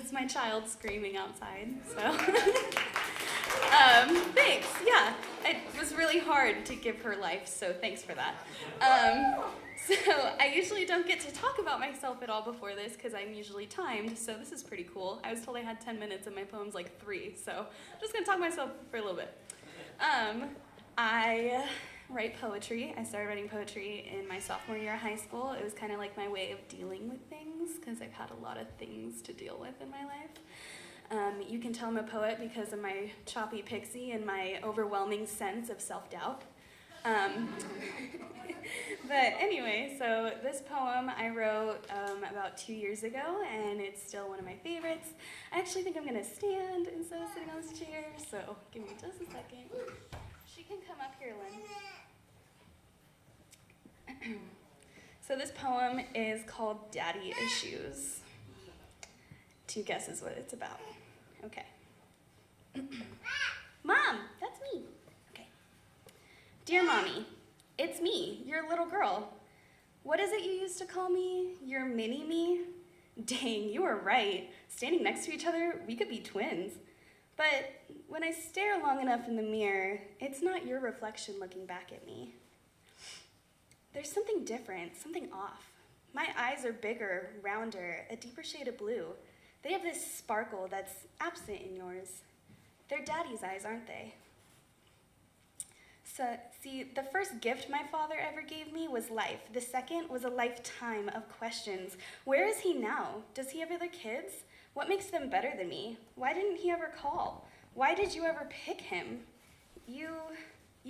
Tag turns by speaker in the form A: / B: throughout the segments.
A: That's my child screaming outside, so. Thanks, yeah. It was really hard to give her life, so thanks for that. So I usually don't get to talk about myself at all before this because I'm usually timed, so this is pretty cool. I was told I had 10 minutes and my poem's like 3, so I'm just gonna talk myself for a little bit. I write poetry. I started writing poetry in my sophomore year of high school. It was kind of like my way of dealing with things because I've had a lot of things to deal with in my life. You can tell I'm a poet because of my choppy pixie and my overwhelming sense of self-doubt. But anyway, so this poem I wrote about 2 years ago, and it's still one of my favorites. I actually think I'm going to stand instead of sitting on this chair, so give me just a second. She can come up here, Lynn. So this poem is called Daddy Issues. 2 guesses what it's about. Okay. Mom, that's me. Okay. Dear Mommy, it's me, your little girl. What is it you used to call me? Your mini-me? Dang, you were right. Standing next to each other, we could be twins. But when I stare long enough in the mirror, it's not your reflection looking back at me. There's something different, something off. My eyes are bigger, rounder, a deeper shade of blue. They have this sparkle that's absent in yours. They're Daddy's eyes, aren't they? So, see, the first gift my father ever gave me was life. The second was a lifetime of questions. Where is he now? Does he have other kids? What makes them better than me? Why didn't he ever call? Why did you ever pick him? You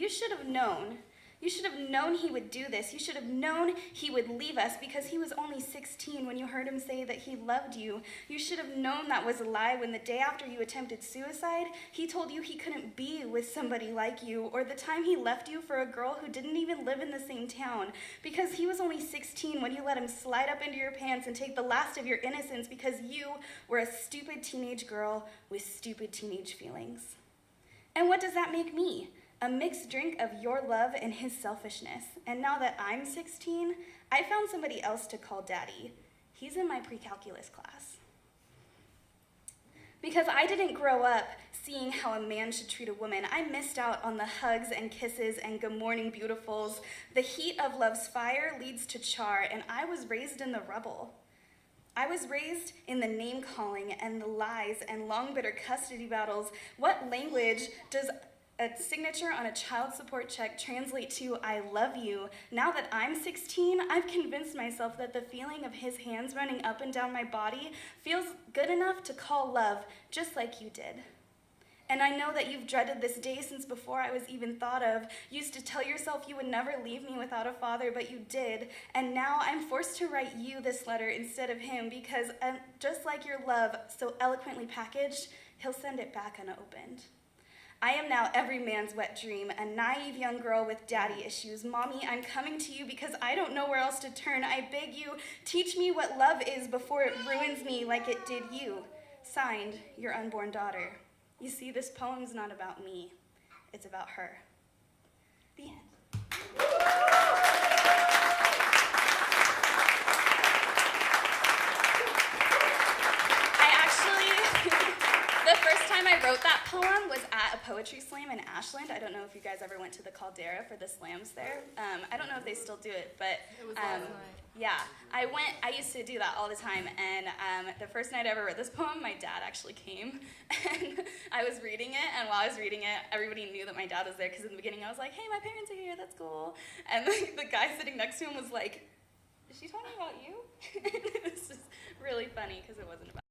A: should have known. You should have known he would do this. You should have known he would leave us because he was only 16 when you heard him say that he loved you. You should have known that was a lie when the day after you attempted suicide, he told you he couldn't be with somebody like you, or the time he left you for a girl who didn't even live in the same town because he was only 16 when you let him slide up into your pants and take the last of your innocence because you were a stupid teenage girl with stupid teenage feelings. And what does that make me? A mixed drink of your love and his selfishness. And now that I'm 16, I found somebody else to call Daddy. He's in my pre-calculus class. Because I didn't grow up seeing how a man should treat a woman. I missed out on the hugs and kisses and good morning beautifuls. The heat of love's fire leads to char, and I was raised in the rubble. I was raised in the name-calling and the lies and long bitter custody battles. What language does a signature on a child support check translate to I love you? Now that I'm 16, I've convinced myself that the feeling of his hands running up and down my body feels good enough to call love, just like you did. And I know that you've dreaded this day since before I was even thought of. You used to tell yourself you would never leave me without a father, but you did. And now I'm forced to write you this letter instead of him because just like your love, so eloquently packaged, he'll send it back unopened. I am now every man's wet dream, a naive young girl with daddy issues. Mommy, I'm coming to you because I don't know where else to turn. I beg you, teach me what love is before it ruins me like it did you. Signed, your unborn daughter. You see, this poem's not about me. It's about her. The end. The first time I wrote that poem was at a poetry slam in Ashland. I don't know if you guys ever went to the Caldera for the slams there. I don't know if they still do it, but
B: it was last night.
A: Yeah, I used to do that all the time, and the first night I ever read this poem, my dad actually came, and I was reading it, and while I was reading it, everybody knew that my dad was there, because in the beginning I was like, hey, my parents are here, that's cool, and the guy sitting next to him was like, is she talking about you? It was just really funny, because it wasn't about